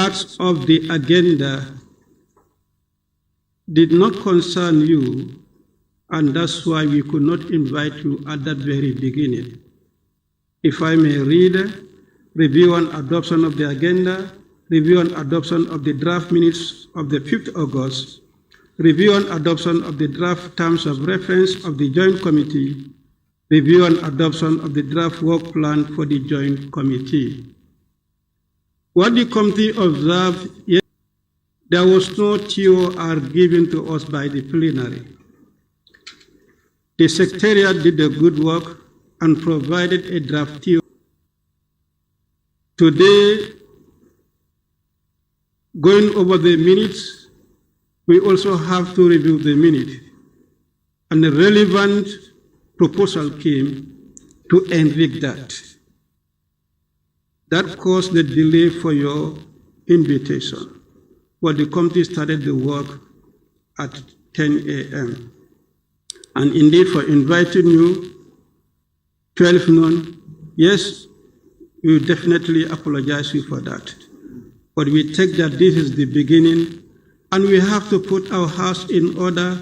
parts of the agenda did not concern you, and that's why we could not invite you at that very beginning. If I may read, review and adoption of the agenda, review and adoption of the draft minutes of the 5th August, review and adoption of the draft terms of reference of the Joint Committee, review and adoption of the draft work plan for the Joint Committee. What the committee observed, there was no TOR given to us by the plenary. The Secretariat did the good work and provided a draft TOR. Today, going over the minutes, we also have to review the minute, and a relevant proposal came to enrich that. That caused the delay for your invitation. But the committee started the work at 10 a.m. And indeed, for inviting you, 12 noon, yes, we definitely apologize you for that. But we take that this is the beginning, and we have to put our house in order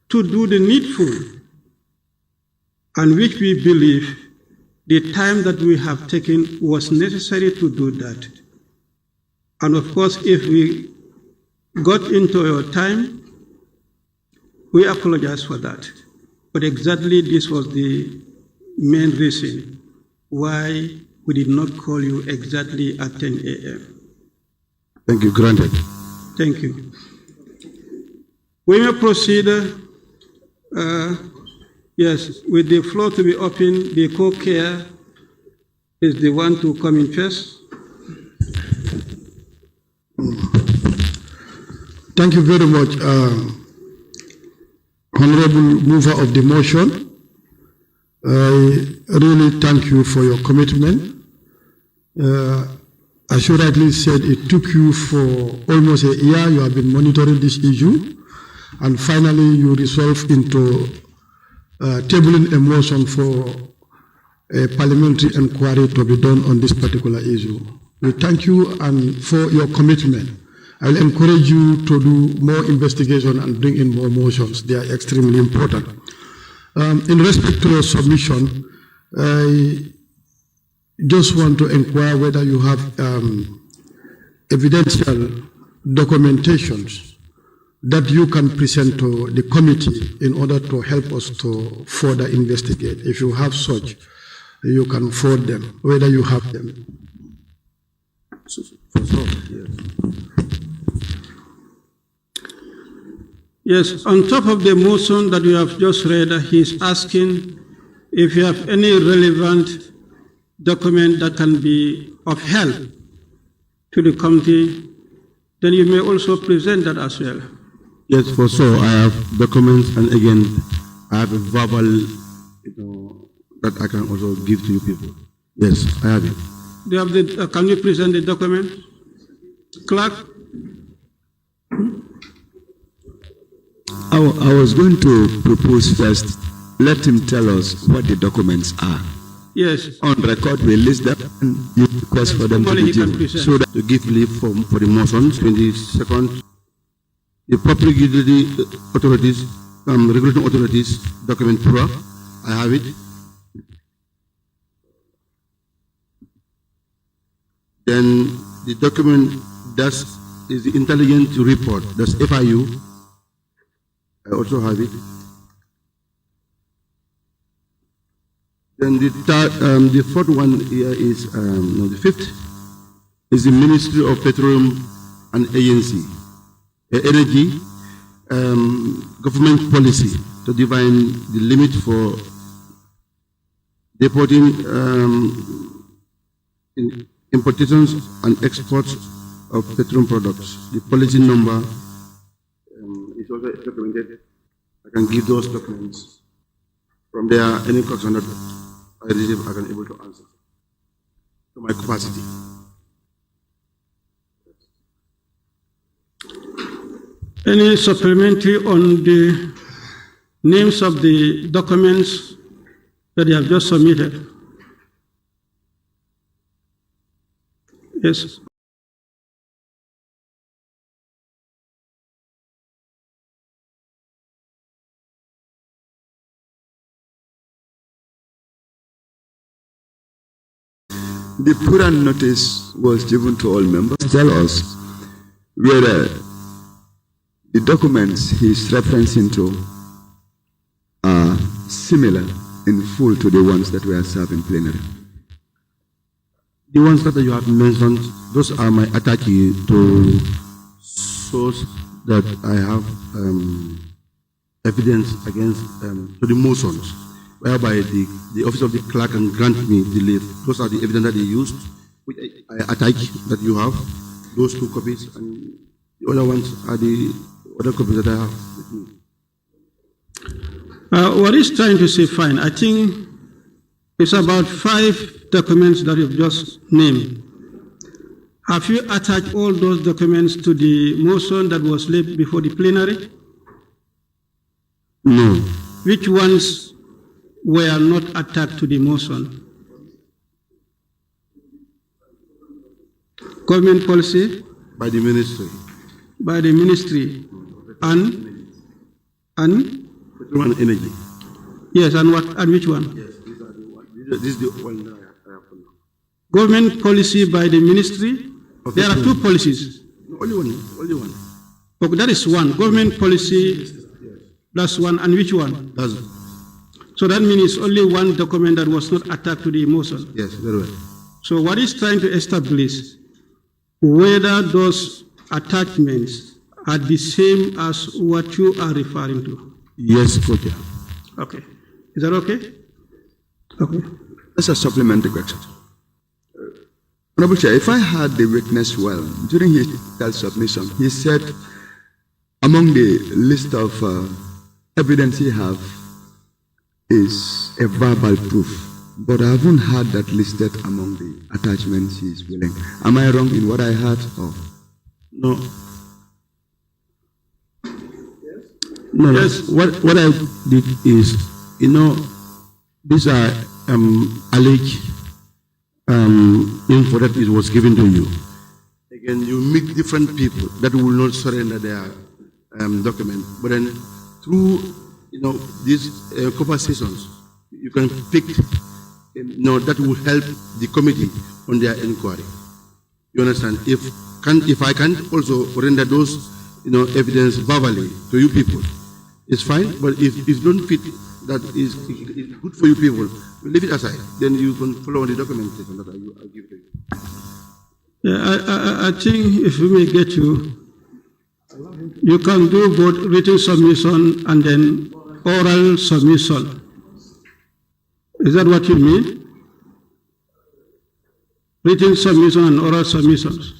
to do the needful, and which we believe the time that we have taken was necessary to do that. And of course, if we got into your time, we apologize for that. But exactly this was the main reason why we did not call you exactly at 10 a.m. Thank you. Granted. Thank you. We may proceed, yes, with the floor to be open. The co-chair is the one to come in first. Thank you very much, Honorable Mover of the motion. I really thank you for your commitment. As you rightly said, it took you for almost a year. You have been monitoring this issue, and finally you resolved into tabling a motion for a parliamentary inquiry to be done on this particular issue. We thank you and for your commitment. I will encourage you to do more investigation and bring in more motions. They are extremely important. In respect to your submission, I just want to inquire whether you have evidential documentations that you can present to the committee in order to help us to further investigate. If you have such, you can forward them, whether you have them. Yes, on top of the motion that you have just read, he is asking if you have any relevant document that can be of help to the committee, then you may also present that as well. Yes, for sure. I have documents, and again, I have a verbal, that I can also give to you people. Yes, I have it. Do you have the? Can you present the document, clerk? I was going to propose first, let him tell us what the documents are. Yes. On record, we list them and you request for them to be given. So that to give leave for the motions. 22nd, the public utility authorities, regulatory authorities, document pro, I have it. Then the document is the intelligence report, that's FIU. I also have it. Then the fourth one here is, the fifth is the Ministry of Petroleum and Energy, government policy to define the limit for deporting importations and exports of petroleum products. The policy number is also documented. I can give those documents. From there, any question that I receive, I can able to answer to my capacity. Any supplementary on the names of the documents that you have just submitted? Yes. The Puran notice was given to all members. Tell us whether the documents he's referencing to are similar in full to the ones that were served in plenary. The ones that you have mentioned, those are my attached to source that I have evidence against to the motions, whereby the office of the clerk can grant me the leave. Those are the evidence that they used, which I attach that you have, those 2 copies, and the other ones are the other copies that I have with me. What he's trying to say, fine, I think it's about 5 documents that you've just named. Have you attached all those documents to the motion that was laid before the plenary? No. Which ones were not attached to the motion? Government policy? By the ministry. By the ministry. And? Petroleum and energy. Yes, and what? And which one? Yes, these are the ones. This is the one that I have for now. Government policy by the ministry? Okay, there are 2 policies. Only one. Only one. Okay, that is one. Government policy, Yes. plus one, and which one? That's, So that means it's only one document that was not attached to the motion. yes, very well. So what is trying to establish whether those attachments are the same as what you are referring to. Yes, Coach. Okay. Is that okay? Okay. That's a supplementary question. Honorable Chair, if I heard the witness well, during his submission, he said among the list of evidence he have is a verbal proof, but I haven't heard that listed among the attachments he is willing. Am I wrong in what I heard? Or? No. No, Yes. what I did is, these are alleged info that it was given to you. Again, you meet different people that will not surrender their document, but then through these conversations, you can pick that will help the committee on their inquiry. You understand? If I can also render those evidence verbally to you people, it's fine. But if you don't fit that is good for you people, leave it aside. Then you can follow on the documentation that I give to you. Yeah, I think if we may get you can do both written submission and then oral submission. Is that what you mean? Written submission and oral submissions.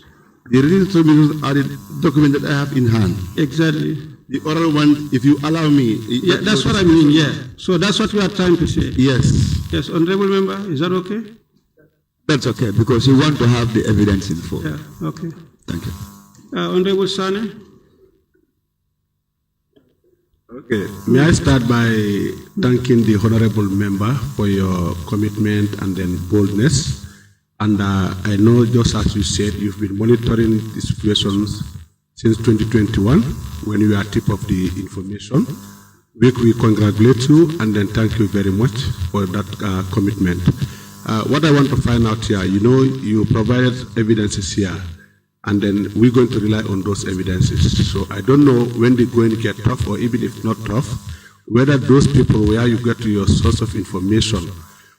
The written submissions are the document that I have in hand. Exactly. The oral one, if you allow me. Yeah, that's what I mean, yeah. So that's what we are trying to say. Yes. Yes, Honorable Member, is that okay? That's okay, because you want to have the evidence in full. Yeah, okay. Thank you. Honorable Sainey? Okay, may I start by thanking the honorable member for your commitment and then boldness. And I know, just as you said, you've been monitoring the situations since 2021 when you are tip of the information. We congratulate you and then thank you very much for that commitment. What I want to find out here, you provided evidences here, and then we're going to rely on those evidences. So I don't know when they're going to get tough, or even if not tough, whether those people where you get to your source of information,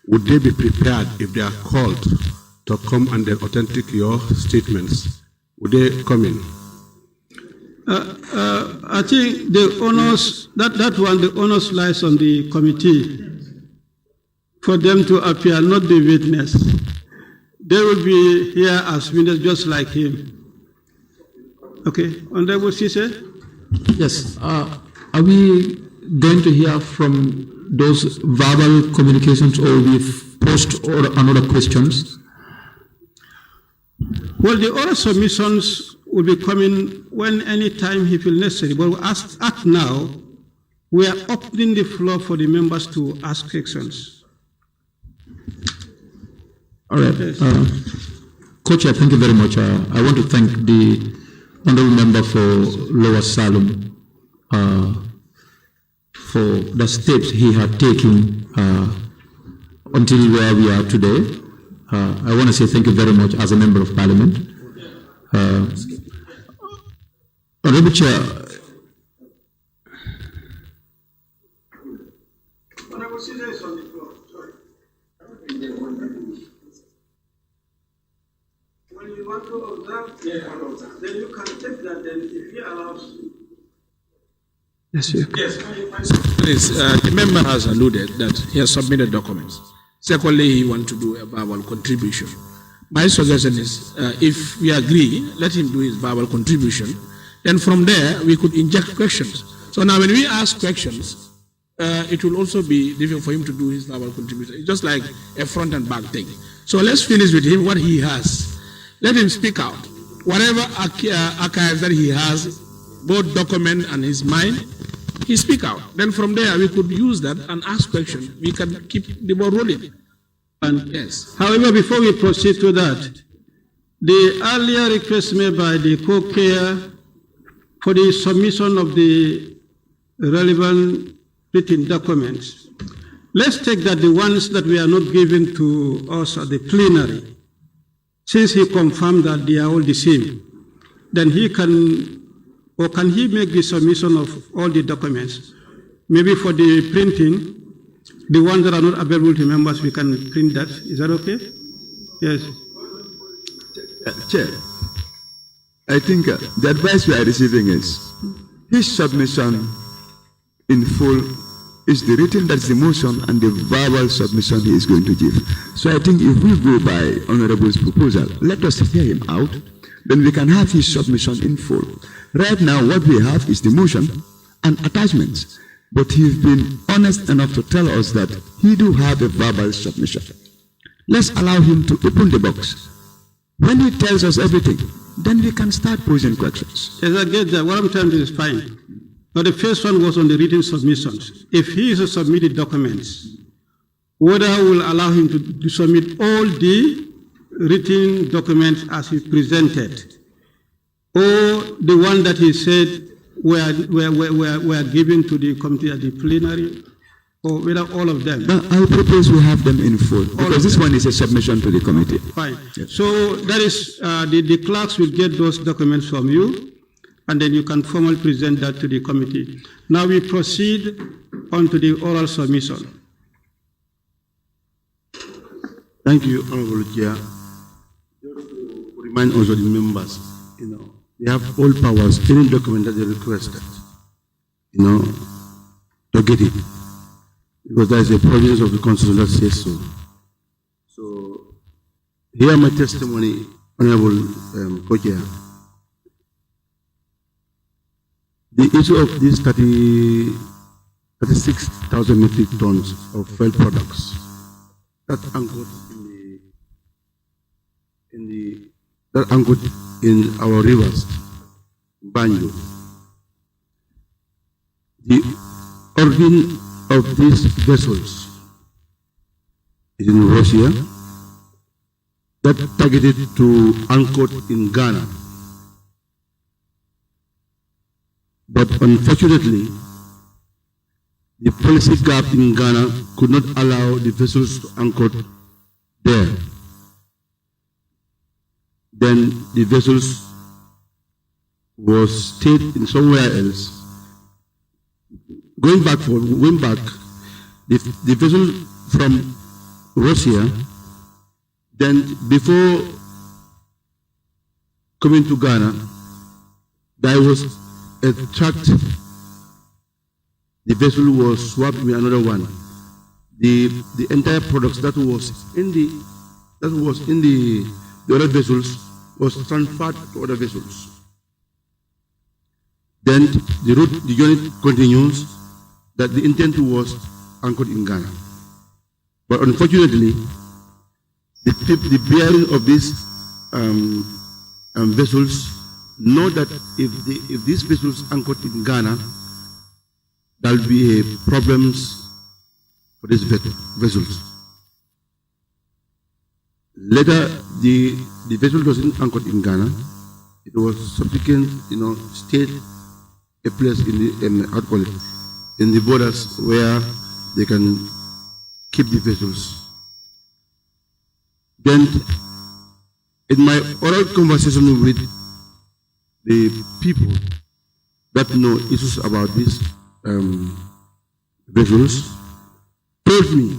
would they be prepared if they are called to come and then authentic your statements? Would they come in? I think the onus, the onus lies on the committee for them to appear, not the witness. They will be here as witness just like him. Okay, Honorable Sise? Yes, are we going to hear from those verbal communications, or we post or another questions? Well, the oral submissions will be coming when any time he feels necessary. But as at now, we are opening the floor for the members to ask questions. All right. Yes. Co-Chair, thank you very much. I want to thank the honorable member for Lower Salem for the steps he had taken until where we are today. I want to say thank you very much as a member of parliament. Honorable Chair, Honorable Caesar is on the floor. Sorry. When you want to observe, then you can take that. Then if he allows. Yes, sir. Yes. Please, the member has alluded that he has submitted documents. Secondly, he wants to do a verbal contribution. My suggestion is, if we agree, let him do his verbal contribution. Then from there, we could inject questions. So now when we ask questions, it will also be difficult for him to do his verbal contribution. It's just like a front and back thing. So let's finish with him what he has. Let him speak out. Whatever archives that he has, both document and his mind, he speak out. Then from there, we could use that and ask questions. We can keep the ball rolling. And yes. However, before we proceed to that, the earlier request made by the co-chair for the submission of the relevant written documents, let's take that the ones that we are not given to us at the plenary, since he confirmed that they are all the same, then he can, or can he make the submission of all the documents? Maybe for the printing, the ones that are not available to members, we can print that. Is that okay? Yes. Chair, I think the advice we are receiving is his submission in full is the written, that's the motion, and the verbal submission he is going to give. So I think if we go by Honorable's proposal, let us hear him out, then we can have his submission in full. Right now, what we have is the motion and attachments. But he's been honest enough to tell us that he do have a verbal submission. Let's allow him to open the box. When he tells us everything, then we can start posing questions. Yes, I get that. What I'm trying to do is fine. But the first one was on the written submissions. If he is to submit the documents, whether will allow him to submit all the written documents as he presented, or the one that he said were given to the committee at the plenary, or whether all of them. But I propose we have them in full, because this one is a submission to the committee. Fine. Yes. So that is, the clerks will get those documents from you, and then you can formally present that to the committee. Now we proceed on to the oral submission. Thank you, Honorable Chair. Just to remind also the members, they have all powers, any document that they requested, to get it. Because there is a provision of the Constitution that says so. So, here my testimony, Honorable Co-Chair. The issue of these 36,000 metric tons of fuel products that anchored in our rivers, Banjo. The origin of these vessels is in Russia, that targeted to anchor in Ghana. But unfortunately, the policy gap in Ghana could not allow the vessels to anchor there. Then the vessels was stayed in somewhere else. Going back, the vessel from Russia, then before coming to Ghana, there was a track. The vessel was swapped with another one. The entire products that was in the other vessels was transferred to other vessels. Then the unit continues that the intent was anchored in Ghana. But unfortunately, the bearing of these vessels know that if these vessels anchored in Ghana, there will be problems for these vessels. Later, the vessel wasn't anchored in Ghana. It was subsequent, stayed a place in the borders where they can keep the vessels. Then, in my oral conversation with the people that know issues about these vessels, told me,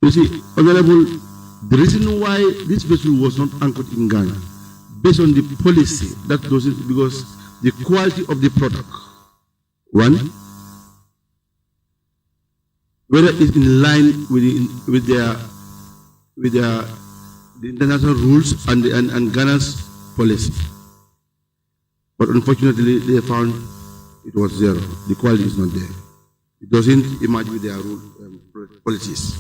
you see, Honorable, the reason why this vessel was not anchored in Ghana, based on the policy that goes in, because the quality of the product, one, whether it's in line with the international rules and Ghana's policy. But unfortunately, they found it was zero. The quality is not there. It doesn't emerge with their policies.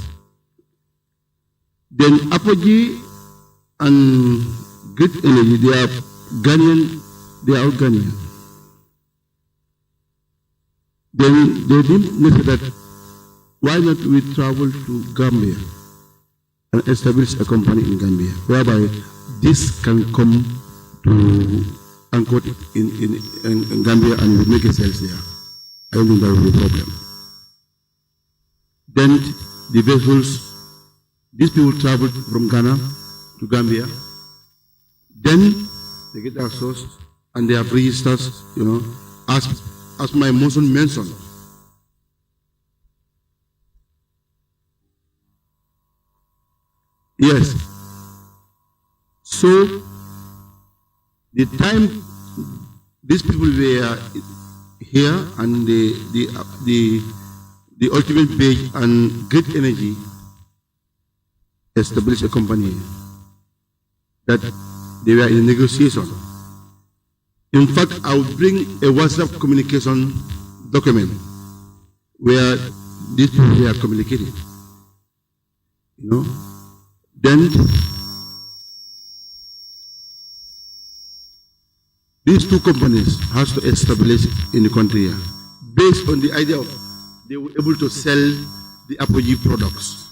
Then Apogee and Great Energy, they are Ghanaian, they are all Ghanaian. Then they didn't say that, why not we travel to Gambia and establish a company in Gambia, whereby this can come to anchor in Gambia and we make a sales there. I don't think that will be a problem. Then the vessels, these people traveled from Ghana to Gambia. Then they get access and they have registers, as my motion mentioned. Yes. So the time these people were here and the ultimate page and Great Energy established a company that they were in negotiation. In fact, I would bring a WhatsApp communication document where these people were communicating. Then these two companies has to establish in the country here, based on the idea of they were able to sell the Apogee products,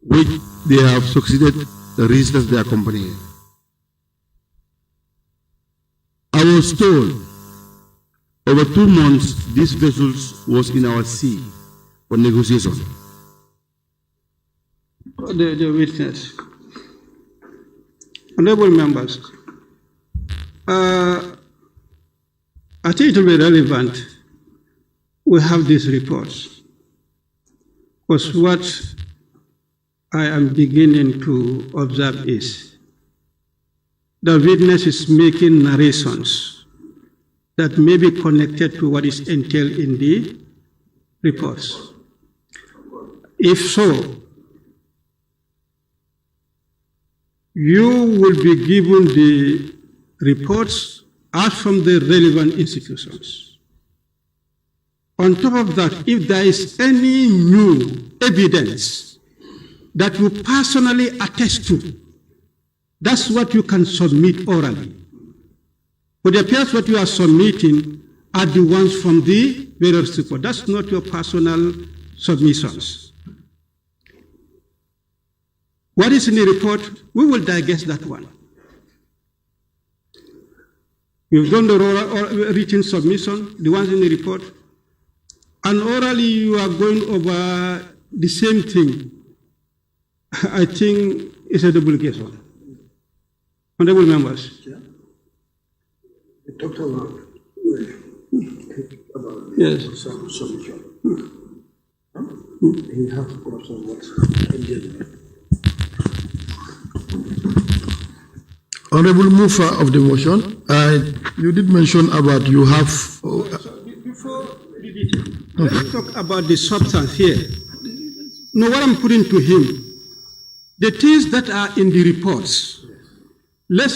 which they have succeeded to register their company. I was told over 2 months these vessels was in our sea for negotiation. The witness. Honorable members, I think it will be relevant we have these reports, because what I am beginning to observe is the witness is making narrations that may be connected to what is entailed in the reports. If so, you will be given the reports as from the relevant institutions. On top of that, if there is any new evidence that you personally attest to, that's what you can submit orally. But it appears what you are submitting are the ones from the various reports. That's not your personal submissions. What is in the report, we will digest that one. You've done the written submission, the ones in the report, and orally you are going over the same thing. I think it's a duplication. Honorable members. Yeah. We talked about yes. Some solution. He has also what engagement. Honorable Mufa of the motion, you did mention about you have. Before the detail, let's talk about the substance here. No, what I'm putting to him, the things that are in the reports, let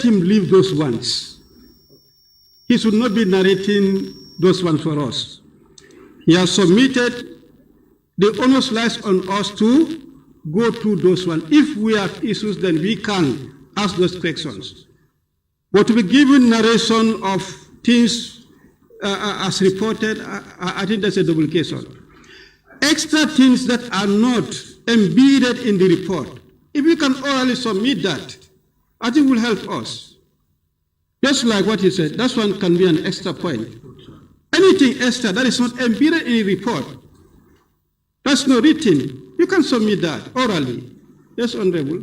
him leave those ones. He should not be narrating those ones for us. He has submitted, the onus lies on us to go through those ones. If we have issues, then we can ask those questions. But to be given narration of things as reported, I think that's a duplication. Extra things that are not embedded in the report, if we can orally submit that, I think will help us. Just like what he said, that one can be an extra point. Anything extra that is not embedded in the report, That's not written. You can submit that orally. Yes, Honorable.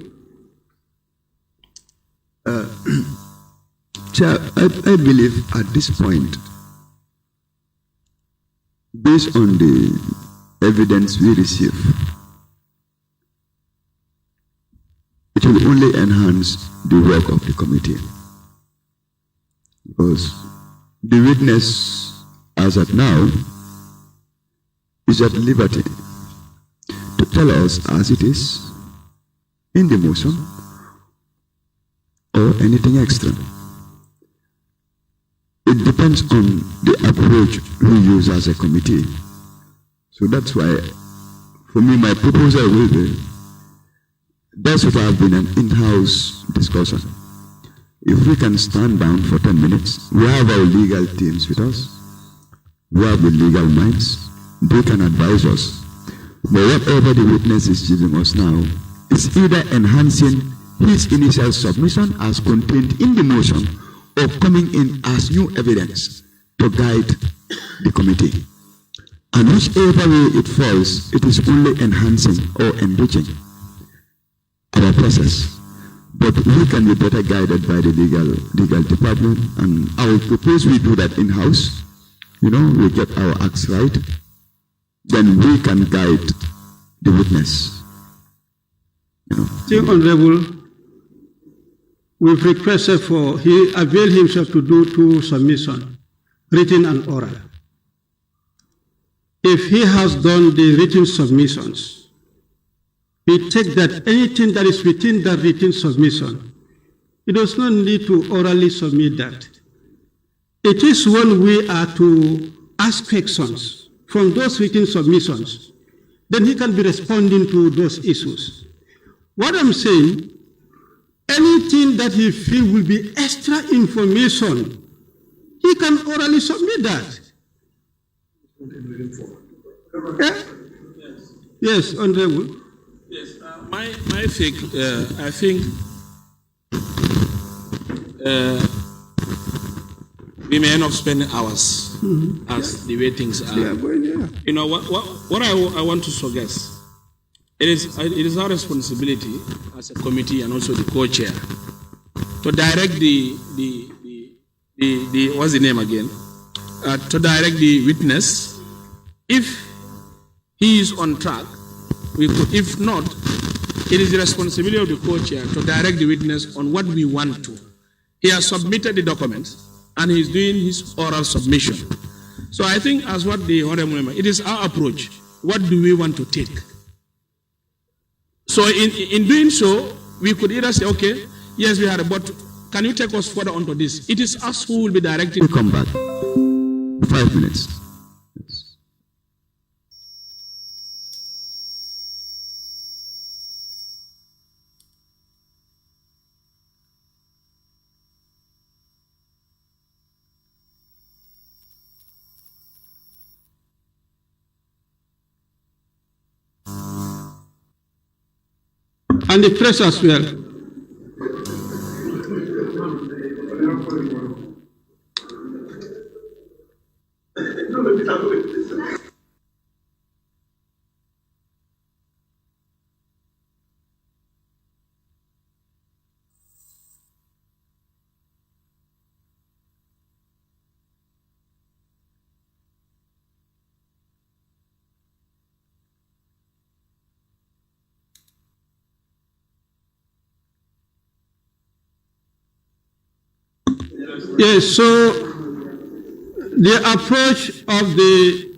Chair, I believe at this point, based on the evidence we receive, it will only enhance the work of the committee. Because the witness, as at now, is at liberty to tell us as it is in the motion or anything extra. It depends on the approach we use as a committee. So that's why, for me, my proposal will be, there should have been an in-house discussion. If we can stand down for 10 minutes, we have our legal teams with us, we have the legal minds, they can advise us. But whatever the witness is giving us now is either enhancing his initial submission as contained in the motion or coming in as new evidence to guide the committee. And whichever way it falls, it is only enhancing or enriching our process. But we can be better guided by the legal department, and I will propose we do that in-house. We get our acts right, then we can guide the witness. Dear Honorable, we've requested for, he availed himself to do 2 submissions, written and oral. If he has done the written submissions, we take that anything that is within that written submission, he does not need to orally submit that. It is when we are to ask questions from those written submissions, then he can be responding to those issues. What I'm saying, anything that he feels will be extra information, he can orally submit that. Yeah? Yes, Honorable. Yes, I think we may end up spending hours as the way things are. Yeah. What I want to suggest, it is our responsibility as a committee and also the co-chair to direct the what's the name again? To direct the witness. If he is on track, we could. If not, it is the responsibility of the co-chair to direct the witness on what we want to. He has submitted the documents and he is doing his oral submission. So I think, as what the Honorable Member, it is our approach. What do we want to take? So in doing so, we could either say, okay, yes, we had, but can you take us further onto this? It is us who will be directing. We'll come back. 5 minutes. Yes. And the press as well. Yes, so the approach of the